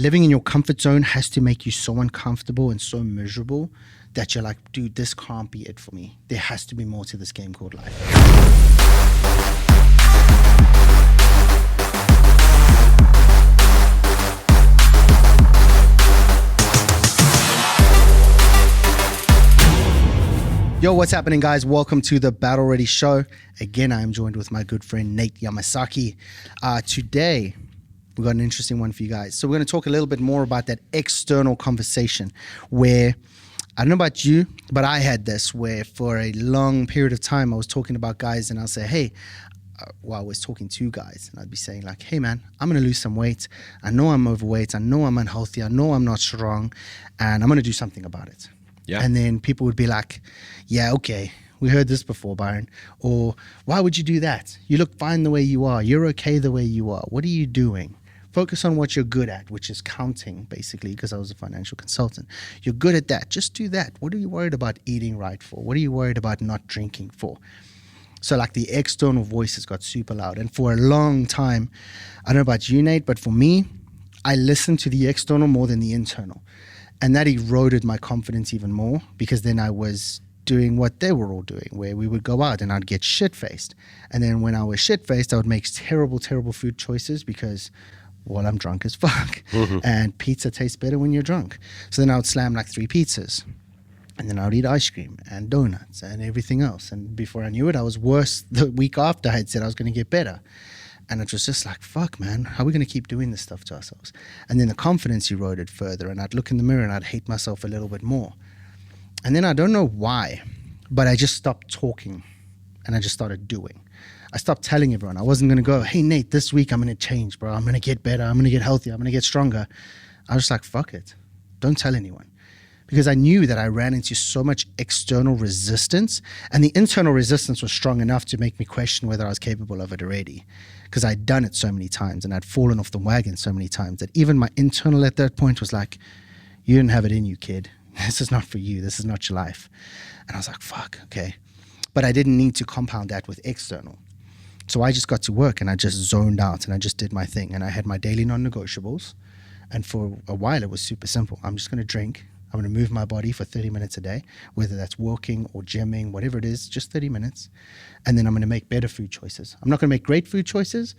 living in your comfort zone has to make you so uncomfortable and so miserable that you're like, dude, this can't be it for me. There has to be more to this game called life. Yo, what's happening, guys? Welcome to the Battle Ready Show. Again, I am joined with my good friend, Nate Yamasaki. Today, we've got an interesting one for you guys. So we're going to talk a little bit more about that external conversation where, I don't know about you, but I had this where for a long period of time, I was talking about guys and I'll say, hey, I was talking to guys and I'd be saying like, hey man, I'm going to lose some weight. I know I'm overweight. I know I'm unhealthy. I know I'm not strong and I'm going to do something about it. Yeah. And then people would be like, yeah, okay, we heard this before, Byron. Or why would you do that? You look fine the way you are. You're okay the way you are. What are you doing? Focus on what you're good at, which is counting, basically, because I was a financial consultant. You're good at that. Just do that. What are you worried about eating right for? What are you worried about not drinking for? So like the external voices got super loud. And for a long time, I don't know about you, Nate, but for me, I listened to the external more than the internal. And that eroded my confidence even more because then I was doing what they were all doing, where we would go out and I'd get shit-faced. And then when I was shit-faced, I would make terrible, terrible food choices because, well, I'm drunk as fuck. Mm-hmm. And pizza tastes better when you're drunk. So then I would slam like 3 pizzas. And then I would eat ice cream and donuts and everything else. And before I knew it, I was worse the week after I had said I was going to get better. And it was just like, fuck, man, how are we going to keep doing this stuff to ourselves? And then the confidence eroded further. And I'd look in the mirror and I'd hate myself a little bit more. And then I don't know why, but I just stopped talking and I just started doing. I stopped telling everyone. I wasn't going to go, hey, Nate, this week I'm going to change, bro. I'm going to get better. I'm going to get healthier. I'm going to get stronger. I was just like, fuck it. Don't tell anyone. Because I knew that I ran into so much external resistance and the internal resistance was strong enough to make me question whether I was capable of it already. Because I'd done it so many times and I'd fallen off the wagon so many times that even my internal at that point was like, you didn't have it in you, kid. This is not for you. This is not your life. And I was like, fuck, okay. But I didn't need to compound that with external. So I just got to work and I just zoned out and I just did my thing. And I had my daily non-negotiables. And for a while, it was super simple. I'm just going to drink. I'm going to move my body for 30 minutes a day, whether that's walking or gymming, whatever it is, just 30 minutes. And then I'm going to make better food choices. I'm not going to make great food choices,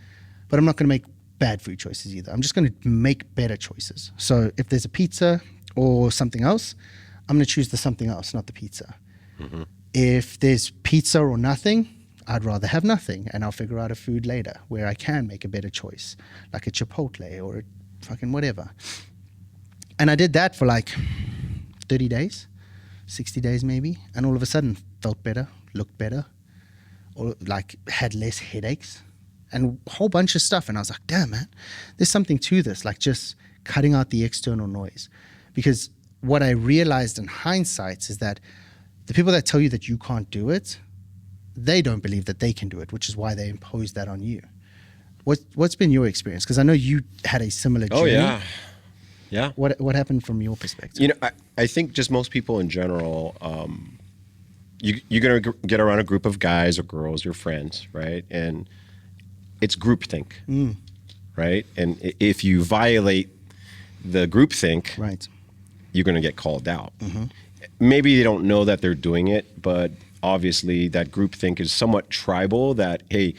but I'm not going to make bad food choices either. I'm just going to make better choices. So if there's a pizza or something else, I'm going to choose the something else, not the pizza. Mm-hmm. If there's pizza or nothing, I'd rather have nothing. And I'll figure out a food later where I can make a better choice, like a Chipotle or a fucking whatever. And I did that for like 30 days, 60 days maybe, and all of a sudden felt better, looked better, or like had less headaches and a whole bunch of stuff. And I was like, damn, man, there's something to this, like just cutting out the external noise. Because what I realized in hindsight is that the people that tell you that you can't do it, they don't believe that they can do it, which is why they impose that on you. What's been your experience? Because I know you had a similar journey. Oh, yeah. Yeah. What happened from your perspective? You know, I think just most people in general, you're going to get around a group of guys or girls, your friends, right? And it's groupthink, right? And if you violate the groupthink, right, you're going to get called out. Mm-hmm. Maybe they don't know that they're doing it, but obviously that groupthink is somewhat tribal that, hey,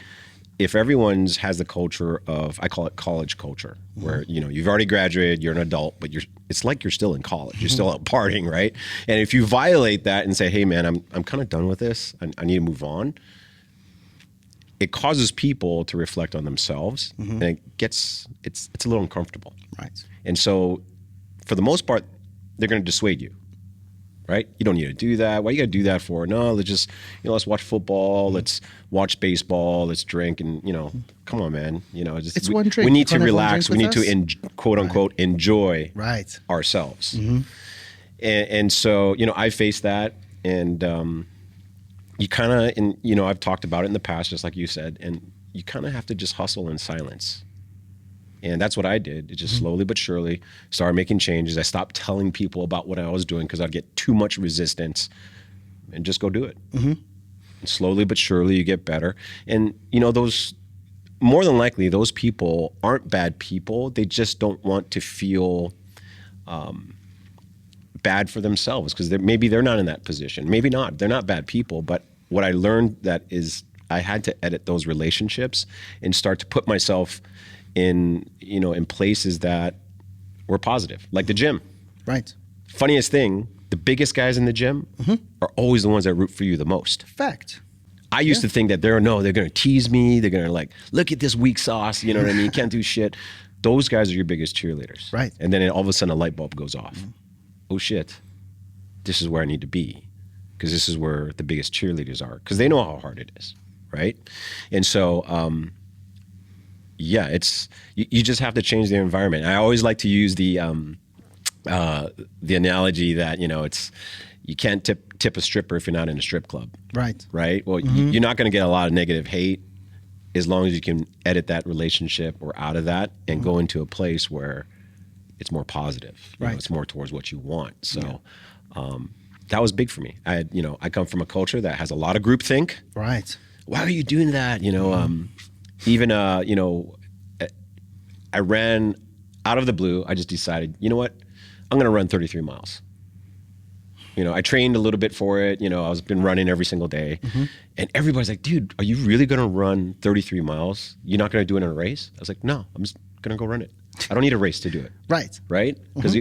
if everyone's has the culture of, I call it college culture, where, you know, you've already graduated, you're an adult, but it's like you're still in college, you're still out partying, right? And if you violate that and say, hey man, I'm kind of done with this, I need to move on, it causes people to reflect on themselves, and it's a little uncomfortable. Right. And so for the most part, they're going to dissuade you. Right? You don't need to do that. Why you got to do that for? No, let's watch football. Let's watch baseball. Let's drink. And, come on, man. It's one drink. We need to relax. We need to, quote unquote, enjoy ourselves. Mm-hmm. And so, I faced that. And you kind of, I've talked about it in the past, just like you said, and you kind of have to just hustle in silence. And that's what I did. It just slowly but surely started making changes. I stopped telling people about what I was doing because I'd get too much resistance, and just go do it. Mm-hmm. And slowly but surely you get better. And those more than likely those people aren't bad people. They just don't want to feel bad for themselves because maybe they're not in that position. Maybe not. They're not bad people. But what I learned that is I had to edit those relationships and start to put myself in, in places that were positive, like the gym. Right. Funniest thing, the biggest guys in the gym are always the ones that root for you the most. Fact. I used to think that they're going to tease me. They're going to like, look at this weak sauce. You know what I mean? Can't do shit. Those guys are your biggest cheerleaders. Right. And then all of a sudden a light bulb goes off. Oh shit, this is where I need to be because this is where the biggest cheerleaders are because they know how hard it is. Right. And so, it's, you just have to change the environment. I always like to use the analogy that, it's, you can't tip a stripper if you're not in a strip club. Right. Right. Well, you're not going to get a lot of negative hate as long as you can edit that relationship or out of that and go into a place where it's more positive. You know, it's more towards what you want. So that was big for me. I come from a culture that has a lot of groupthink. Right. Why are you doing that? I ran out of the blue. I just decided, you know what? I'm going to run 33 miles. I trained a little bit for it. I was been running every single day. And everybody's like, dude, are you really going to run 33 miles? You're not going to do it in a race? I was like, no, I'm just going to go run it. I don't need a race to do it. Right? Because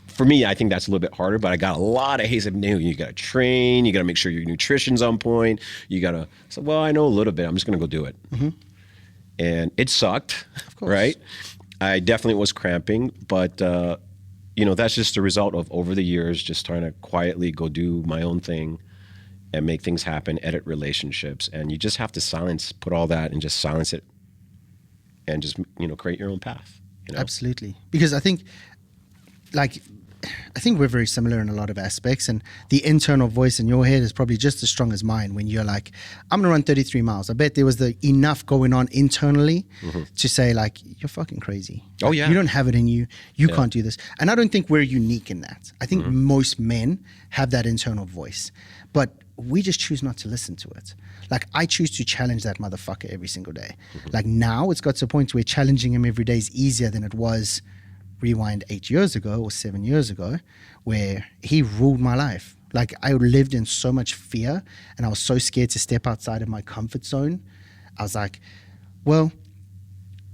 for me, I think that's a little bit harder, but I got a lot of hate. You got to train. You got to make sure your nutrition's on point. You got to, well, I know a little bit. I'm just going to go do it. And it sucked, of course. Right? I definitely was cramping, but that's just a result of over the years, just trying to quietly go do my own thing and make things happen, edit relationships. And you just have to put all that and just silence it and just, create your own path. Absolutely. Because I think we're very similar in a lot of aspects, and the internal voice in your head is probably just as strong as mine when you're like, I'm going to run 33 miles. I bet there was enough going on internally to say like, you're fucking crazy. Oh yeah. You don't have it in you. You can't do this. And I don't think we're unique in that. I think most men have that internal voice, but we just choose not to listen to it. Like I choose to challenge that motherfucker every single day. Like now it's got to a point where challenging him every day is easier than it was rewind 8 years ago or 7 years ago, where he ruled my life. Like I lived in so much fear and I was so scared to step outside of my comfort zone. I was like, well,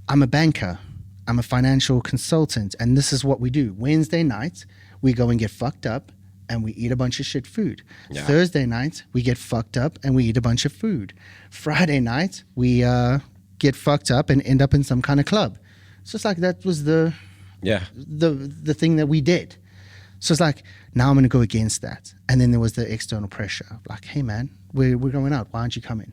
I'm a banker. I'm a financial consultant. And this is what we do. Wednesday night, we go and get fucked up and we eat a bunch of shit food. Yeah. Thursday night, we get fucked up and we eat a bunch of food. Friday night, we get fucked up and end up in some kind of club. So it's like that was the thing that we did. So it's like, now I'm going to go against that. And then there was the external pressure. Like, hey man, we're going out. Why aren't you coming?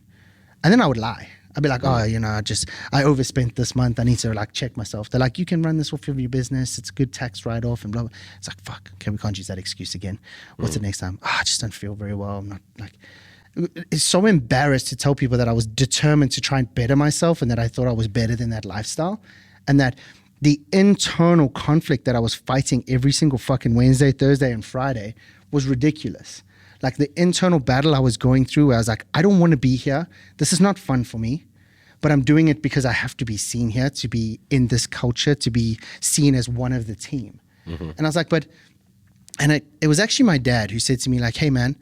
And then I would lie. I'd be like, I overspent this month. I need to like check myself. They're like, you can run this off of your business. It's a good tax write-off and blah, blah. It's like, fuck, okay, we can't use that excuse again. What's the next time? I just don't feel very well. I'm not like, it's so embarrassed to tell people that I was determined to try and better myself and that I thought I was better than that lifestyle. And that the internal conflict that I was fighting every single fucking Wednesday, Thursday, and Friday was ridiculous. Like the internal battle I was going through, I was like, I don't want to be here. This is not fun for me, but I'm doing it because I have to be seen here, to be in this culture, to be seen as one of the team. And I was like, it was actually my dad who said to me like, hey man,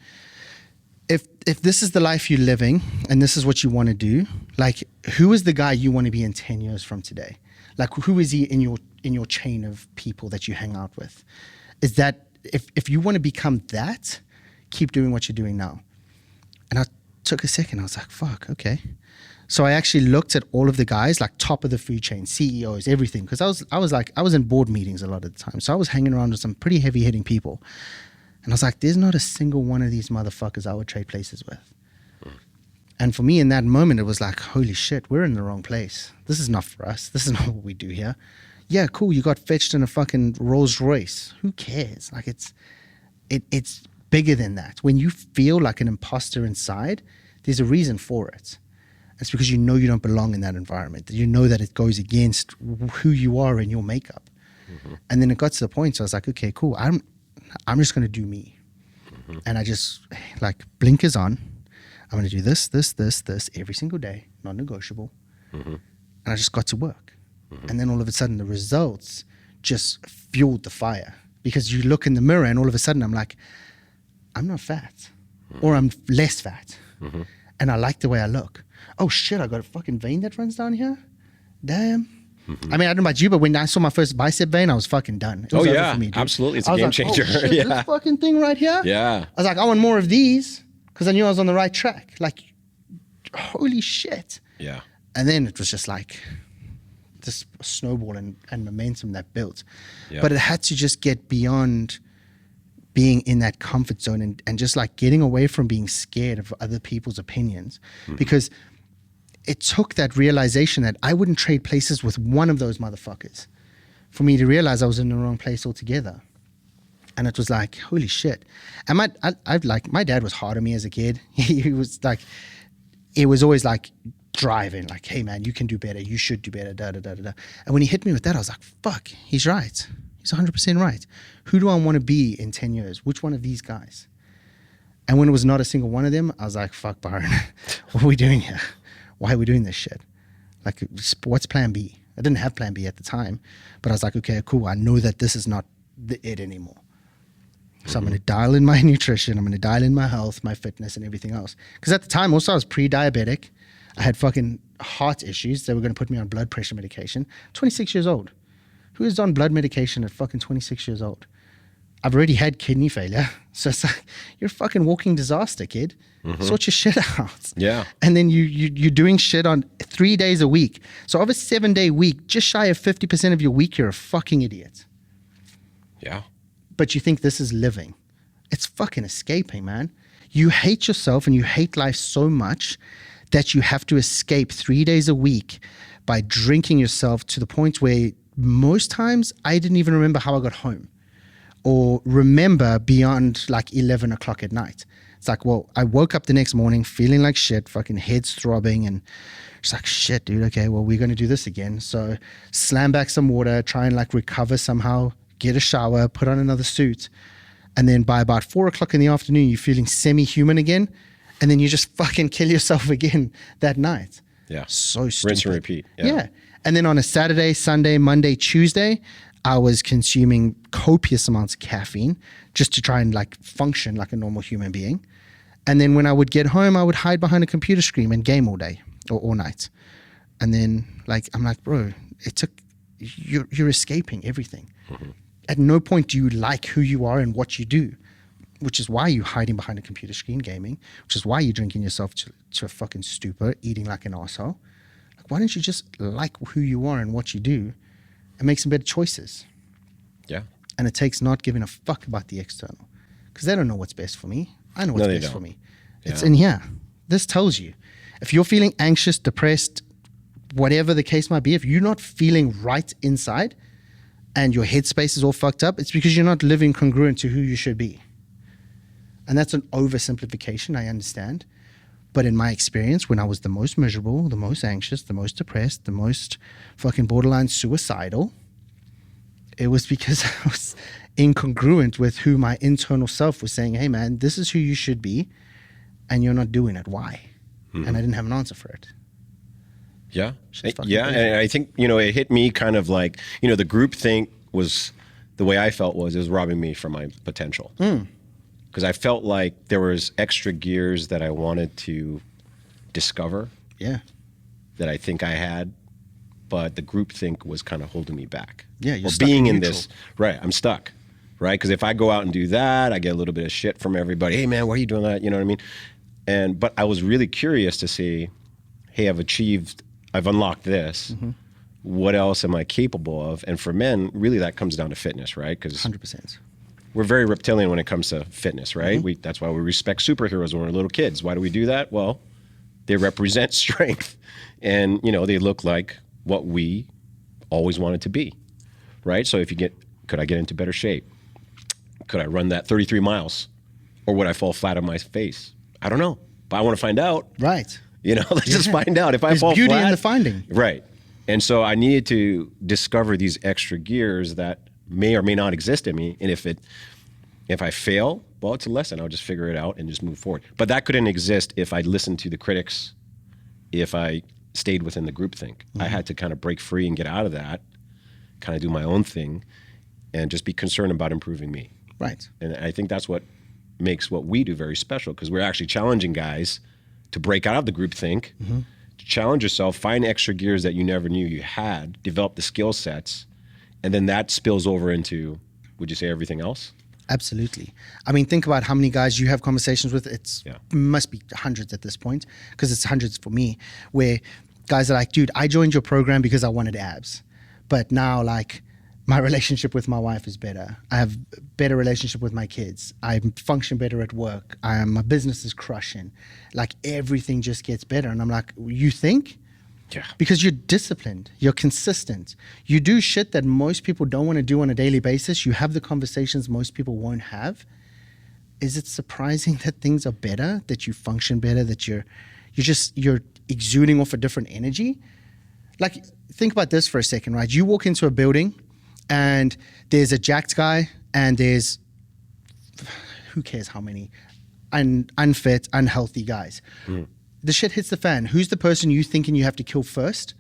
if this is the life you're living and this is what you want to do, like who is the guy you want to be in 10 years from today? Like who is he in your chain of people that you hang out with? Is that if you want to become that, keep doing what you're doing now. And I took a second. I was like, fuck, okay. So I actually looked at all of the guys, like top of the food chain, CEOs, everything. Because I was in board meetings a lot of the time. So I was hanging around with some pretty heavy hitting people. And I was like, there's not a single one of these motherfuckers I would trade places with. And for me in that moment, it was like, holy shit, we're in the wrong place. This is not for us. This is not what we do here. Yeah, cool. You got fetched in a fucking Rolls Royce. Who cares? Like it's bigger than that. When you feel like an imposter inside, there's a reason for it. It's because you know you don't belong in that environment. You know that it goes against who you are in your makeup. And then it got to the point, so I was like, okay, cool. I'm just going to do me. And I just like blinkers on. I'm going to do this every single day, non-negotiable. And I just got to work. And then all of a sudden the results just fueled the fire, because you look in the mirror and all of a sudden I'm like, I'm not fat, or I'm less fat. And I like the way I look. Oh shit, I got a fucking vein that runs down here. Damn. I mean, I don't know about you, but when I saw my first bicep vein, I was fucking done. It was over for me, dude. Absolutely. It's a I was game like, changer. oh, shit, this fucking thing right here. Yeah. I was like, I want more of these, because I knew I was on the right track. Like, holy shit. Yeah. And then it was just like this snowball and momentum that built. Yeah. But it had to just get beyond being in that comfort zone and just like getting away from being scared of other people's opinions. Because it took that realization that I wouldn't trade places with one of those motherfuckers for me to realize I was in the wrong place altogether. And it was like, holy shit. And my dad was hard on me as a kid. He was like, it was always like driving, like, hey man, you can do better. You should do better, da, da, da, da, da. And when he hit me with that, I was like, fuck, he's right. He's 100% right. Who do I want to be in 10 years? Which one of these guys? And when it was not a single one of them, I was like, fuck, Byron, what are we doing here? Why are we doing this shit? Like, what's plan B? I didn't have plan B at the time, but I was like, okay, cool. I know that this is not it anymore. So I'm going to dial in my nutrition. I'm going to dial in my health, my fitness, and everything else. Because at the time, also, I was pre-diabetic. I had fucking heart issues. They were going to put me on blood pressure medication. 26 years old. Who is on blood medication at fucking 26 years old? I've already had kidney failure. So it's like, you're a fucking walking disaster, kid. Sort your shit out. Yeah. And then you're doing shit on 3 days a week. So of a 7-day week, just shy of 50% of your week, you're a fucking idiot. Yeah. But you think this is living. It's fucking escaping, man. You hate yourself and you hate life so much that you have to escape 3 days a week by drinking yourself to the point where most times I didn't even remember how I got home or remember beyond like 11 o'clock at night. It's like, well, I woke up the next morning feeling like shit, fucking head's throbbing, and it's like, shit, dude, okay, well, we're going to do this again. So slam back some water, try and like recover somehow, get a shower, put on another suit. And then by about 4 o'clock in the afternoon, you're feeling semi-human again. And then you just fucking kill yourself again that night. Yeah. So stupid. Rinse and repeat. Yeah. And then on a Saturday, Sunday, Monday, Tuesday, I was consuming copious amounts of caffeine just to try and like function like a normal human being. And then when I would get home, I would hide behind a computer screen and game all day or all night. And then like, I'm like, bro, you're escaping everything. At no point do you like who you are and what you do, which is why you're hiding behind a computer screen gaming, which is why you're drinking yourself to a fucking stupor, eating like an asshole. Like, why don't you just like who you are and what you do and make some better choices? Yeah. And it takes not giving a fuck about the external, because they don't know what's best for me. I know what's best for me. It's in here. This tells you. If you're feeling anxious, depressed, whatever the case might be, if you're not feeling right inside and your headspace is all fucked up, it's because you're not living congruent to who you should be. And that's an oversimplification, I understand. But in my experience, when I was the most miserable, the most anxious, the most depressed, the most fucking borderline suicidal, it was because I was incongruent with who my internal self was saying, hey man, this is who you should be, and you're not doing it. Why? And I didn't have an answer for it. Yeah. Yeah. And I think, it hit me kind of like, the group think was, the way I felt was, it was robbing me from my potential. Because I felt like there was extra gears that I wanted to discover. Yeah. That I think I had, but the group think was kind of holding me back. Yeah, you're or stuck being in in neutral. this, right? I'm stuck, right? Because if I go out and do that, I get a little bit of shit from everybody. Hey man, why are you doing that? You know what I mean? But I was really curious to see, hey, I've unlocked this. What else am I capable of? And for men, really that comes down to fitness, right? Because 100%. we're very reptilian when it comes to fitness, right? That's why we respect superheroes when we're little kids. Why do we do that? Well, they represent strength, and they look like what we always wanted to be, right? So could I get into better shape? Could I run that 33 miles, or would I fall flat on my face? I don't know, but I want to find out. Right. Let's just find out. If I There's fall beauty flat, in the finding. right? And so I needed to discover these extra gears that may or may not exist in me. And if I fail, well, it's a lesson. I'll just figure it out and just move forward. But that couldn't exist if I listened to the critics, if I stayed within the groupthink. I had to kind of break free and get out of that, kind of do my own thing, and just be concerned about improving me. Right. And I think that's what makes what we do very special, because we're actually challenging guys to break out of the groupthink, to challenge yourself, find extra gears that you never knew you had, develop the skill sets, and then that spills over into, would you say, everything else? Absolutely. I mean, think about how many guys you have conversations with. Must be hundreds at this point, because it's hundreds for me, where guys are like, dude, I joined your program because I wanted abs. But now, like, my relationship with my wife is better. I have a better relationship with my kids. I function better at work. My business is crushing. Like, everything just gets better. And I'm like, you think? Yeah. Because you're disciplined, you're consistent. You do shit that most people don't want to do on a daily basis. You have the conversations most people won't have. Is it surprising that things are better, that you function better, that you're exuding off a different energy? Like, think about this for a second, right? You walk into a building and there's a jacked guy and there's, who cares how many, unfit, unhealthy guys. The shit hits the fan. Who's the person you thinking you have to kill first?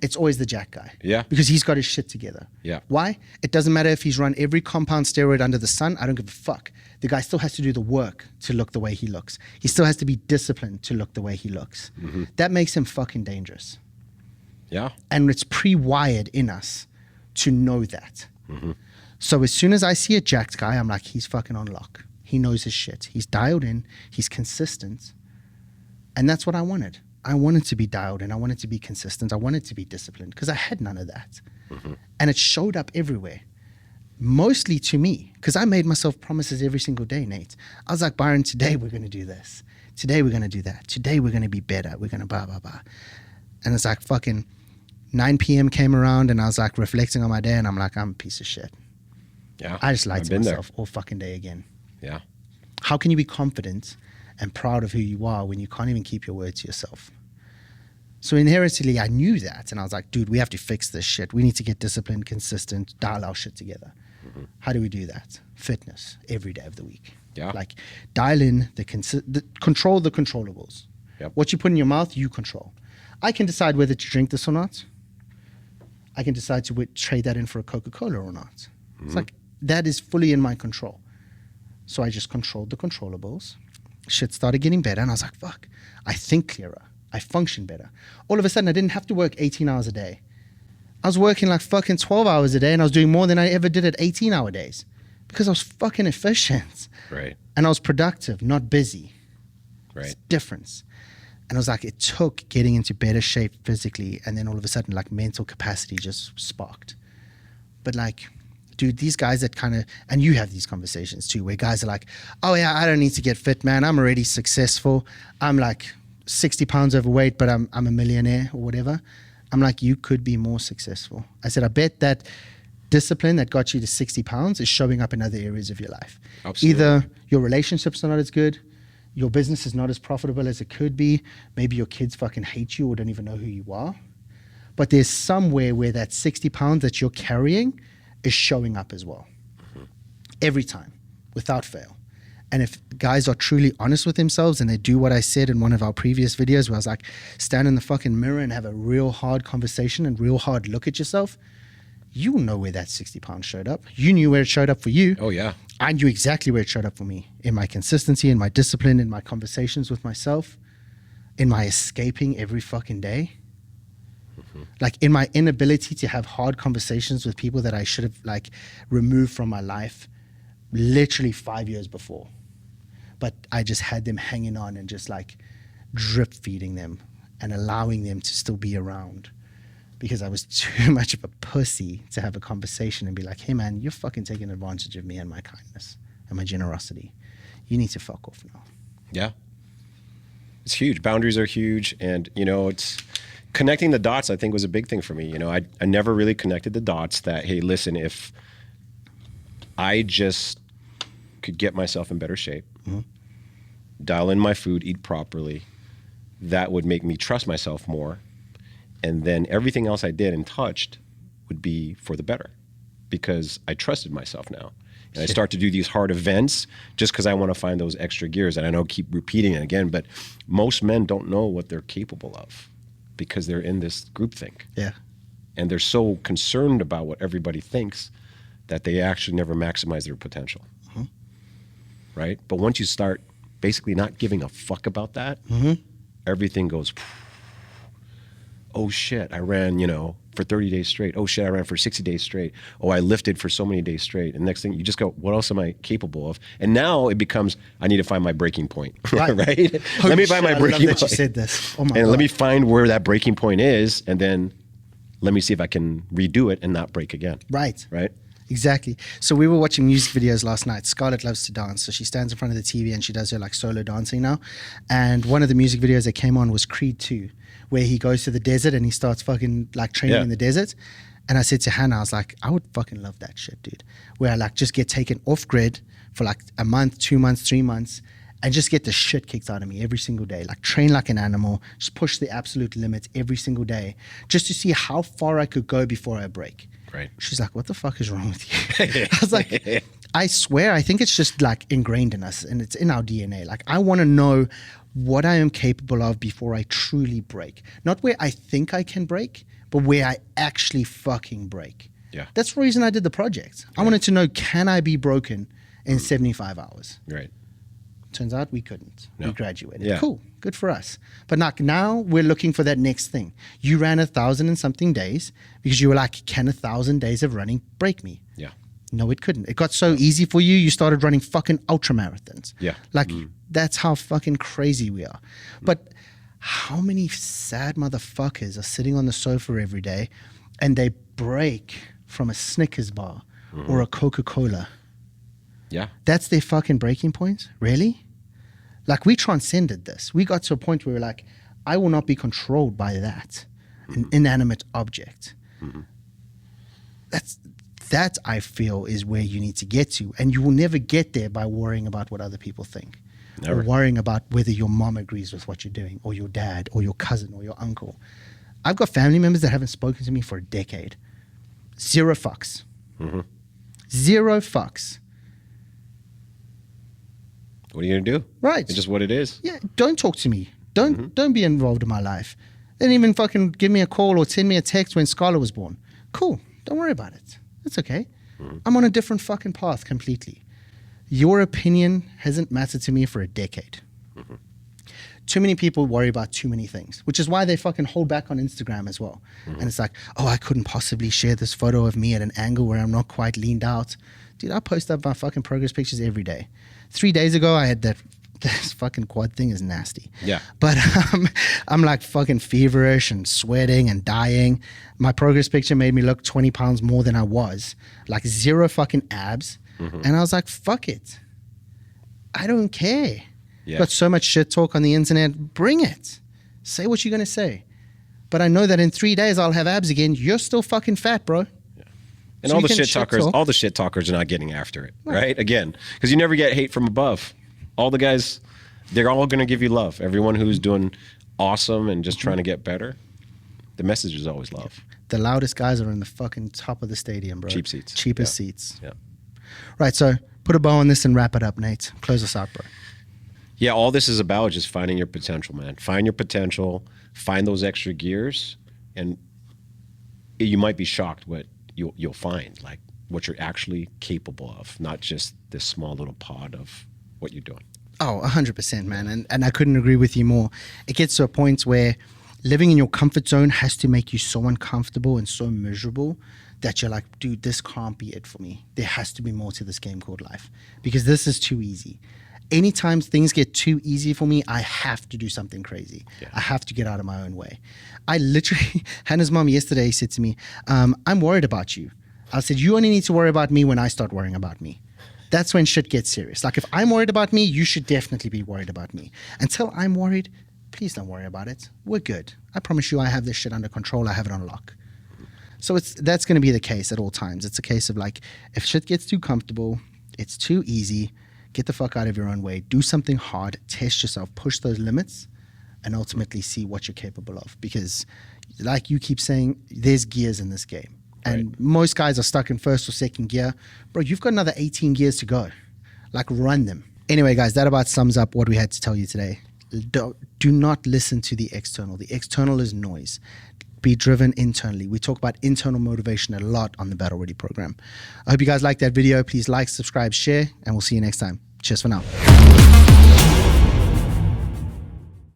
It's always the jack guy. Yeah. Because he's got his shit together. Yeah. Why? It doesn't matter if he's run every compound steroid under the sun. I don't give a fuck. The guy still has to do the work to look the way he looks. He still has to be disciplined to look the way he looks. That makes him fucking dangerous. Yeah. And it's pre-wired in us to know that. So as soon as I see a jacked guy, I'm like, he's fucking on lock. He knows his shit. He's dialed in. He's consistent. And that's what I wanted. I wanted to be dialed in. I wanted to be consistent. I wanted to be disciplined, because I had none of that. And it showed up everywhere, mostly to me, because I made myself promises every single day, Nate. I was like, Byron, today we're going to do this. Today we're going to do that. Today we're going to be better. We're going to blah, blah, blah. And it's like fucking 9 p.m. came around and I was like reflecting on my day and I'm like, I'm a piece of shit. Yeah. I just lied I've to been myself all fucking day again. Yeah. How can you be confident and proud of who you are when you can't even keep your word to yourself? So inherently, I knew that. And I was like, dude, we have to fix this shit. We need to get disciplined, consistent, dial our shit together. How do we do that? Fitness every day of the week. Yeah. Like, dial in, control the controllables. Yep. What you put in your mouth, you control. I can decide whether to drink this or not. I can decide to trade that in for a Coca-Cola or not. It's like, that is fully in my control. So I just controlled the controllables. Shit started getting better. And I was like, fuck, I think clearer. I function better. All of a sudden, I didn't have to work 18 hours a day. I was working like fucking 12 hours a day and I was doing more than I ever did at 18-hour days because I was fucking efficient. Right. And I was productive, not busy. Right. It's a difference. And I was like, it took getting into better shape physically and then all of a sudden, like, mental capacity just sparked. But like, dude, these guys that kind of, and you have these conversations too, where guys are like, oh yeah, I don't need to get fit, man. I'm already successful. I'm like 60 pounds overweight, but I'm a millionaire or whatever. I'm like, you could be more successful. I said, I bet that discipline that got you to 60 pounds is showing up in other areas of your life. Absolutely. Either your relationships are not as good, your business is not as profitable as it could be, maybe your kids fucking hate you or don't even know who you are. But there's somewhere where that 60 pounds that you're carrying is showing up as well. Every time, without fail. And if guys are truly honest with themselves and they do what I said in one of our previous videos where I was like, stand in the fucking mirror and have a real hard conversation and real hard look at yourself, you know where that 60 pounds showed up. You knew where it showed up for you. Oh, yeah. I knew exactly where it showed up for me. In my consistency, in my discipline, in my conversations with myself, in my escaping every fucking day. Like, in my inability to have hard conversations with people that I should have like removed from my life literally 5 years before. But I just had them hanging on and just like drip feeding them and allowing them to still be around because I was too much of a pussy to have a conversation and be like, hey man, you're fucking taking advantage of me and my kindness and my generosity. You need to fuck off now. Yeah. It's huge. Boundaries are huge. And, you know, it's connecting the dots, I think, was a big thing for me. You know, I never really connected the dots that, hey, listen, if I just could get myself in better shape, dial in my food, eat properly, that would make me trust myself more. And then everything else I did and touched would be for the better because I trusted myself now. And I start to do these hard events just because I want to find those extra gears. And I know I keep repeating it again, but most men don't know what they're capable of. because they're in this groupthink. Yeah. And they're so concerned about what everybody thinks that they actually never maximize their potential. Right? But once you start basically not giving a fuck about that, everything goes, oh shit, I ran, for 30 days straight. Oh shit, I ran for 60 days straight. Oh, I lifted for so many days straight. And next thing you just go, what else am I capable of? And now it becomes, I need to find my breaking point. Right? Let me find my breaking point. You said this. Oh my and God. let me find where that breaking point is, and then let me see if I can redo it and not break again. Right. Right? Exactly. So we were watching music videos last night. Scarlett loves to dance. So she stands in front of the TV and she does her like solo dancing now. And one of the music videos that came on was Creed 2, where he goes to the desert and he starts fucking like training in the desert. And I said to Hannah, I was like, I would fucking love that shit, dude. Where I like just get taken off grid for like a month, 2 months, 3 months, and just get the shit kicked out of me every single day. Like train like an animal, just push the absolute limits every single day, just to see how far I could go before I break. Right. She's like, what the fuck is wrong with you? I was like, I swear, I think it's just like ingrained in us and it's in our DNA. Like, I want to know what I am capable of before I truly break. Not where I think I can break, but where I actually fucking break. Yeah. That's the reason I did the project. I wanted to know, can I be broken in 75 hours? Right. Turns out we couldn't. No. We graduated. Yeah. Cool. Good for us. But now we're looking for that next thing. You ran 1,000 and something days because you were like, can 1,000 days of running break me? Yeah. No, it couldn't. It got so easy for you, you started running fucking ultra marathons. Yeah. Like, that's how fucking crazy we are. But how many sad motherfuckers are sitting on the sofa every day and they break from a Snickers bar or a Coca-Cola? Yeah. That's their fucking breaking point? Really? Like, we transcended this. We got to a point where we're like, I will not be controlled by that, an inanimate object. That I feel is where you need to get to. And you will never get there by worrying about what other people think. Never. Or worrying about whether your mom agrees with what you're doing, or your dad, or your cousin, or your uncle. I've got family members that haven't spoken to me for a decade. Zero fucks. Zero fucks. What are you going to do? Right. It's just what it is. Yeah, don't talk to me. Don't be involved in my life. They didn't even fucking give me a call or send me a text when Scarlett was born. Cool. Don't worry about it. It's okay. I'm on a different fucking path completely. Your opinion hasn't mattered to me for a decade. Too many people worry about too many things, which is why they fucking hold back on Instagram as well. And it's like, oh, I couldn't possibly share this photo of me at an angle where I'm not quite leaned out. Dude, I post up my fucking progress pictures every day. 3 days ago, I had this fucking quad thing is nasty. Yeah. But I'm like fucking feverish and sweating and dying. My progress picture made me look 20 pounds more than I was. Like zero fucking abs. And I was like, fuck it. I don't care. Yeah. Got so much shit talk on the internet. Bring it. Say what you're going to say. But I know that in 3 days I'll have abs again. You're still fucking fat, bro. And So all you the can shit talkers, talk. all the shit talkers are not getting after it, right? Again, because you never get hate from above. All the guys, they're all going to give you love. Everyone who's doing awesome and just trying to get better, the message is always love. The loudest guys are in the fucking top of the stadium, bro. Cheap seats. Cheapest Yeah. seats. Yeah. Right, so put a bow on this and wrap it up, Nate. Close us out, bro. Yeah, all this is about just finding your potential, man. Find your potential, find those extra gears, and you might be shocked what you'll find, like what you're actually capable of, not just this small little pod of what you're doing. Oh, 100%, man. And I couldn't agree with you more. It gets to a point where living in your comfort zone has to make you so uncomfortable and so miserable that you're like, dude, this can't be it for me. There has to be more to this game called life because this is too easy. Anytime things get too easy for me, I have to do something crazy. Yeah. I have to get out of my own way. I literally, Hannah's mom yesterday said to me, I'm worried about you. I said, you only need to worry about me when I start worrying about me. That's when shit gets serious. Like if I'm worried about me, you should definitely be worried about me. Until I'm worried, please don't worry about it. We're good. I promise you I have this shit under control. I have it on lock. So that's going to be the case at all times. It's a case of like, if shit gets too comfortable, it's too easy, get the fuck out of your own way, do something hard, test yourself, push those limits, and ultimately see what you're capable of. Because like you keep saying, there's gears in this game. And Right. most guys are stuck in first or second gear. Bro, you've got another 18 gears to go. Like run them. Anyway, guys, that about sums up what we had to tell you today. do not listen to the external. The external is noise. Be driven internally. We talk about internal motivation a lot on the Battle Ready program. I hope you guys liked that video. Please like, subscribe, share, and we'll see you next time. Cheers for now.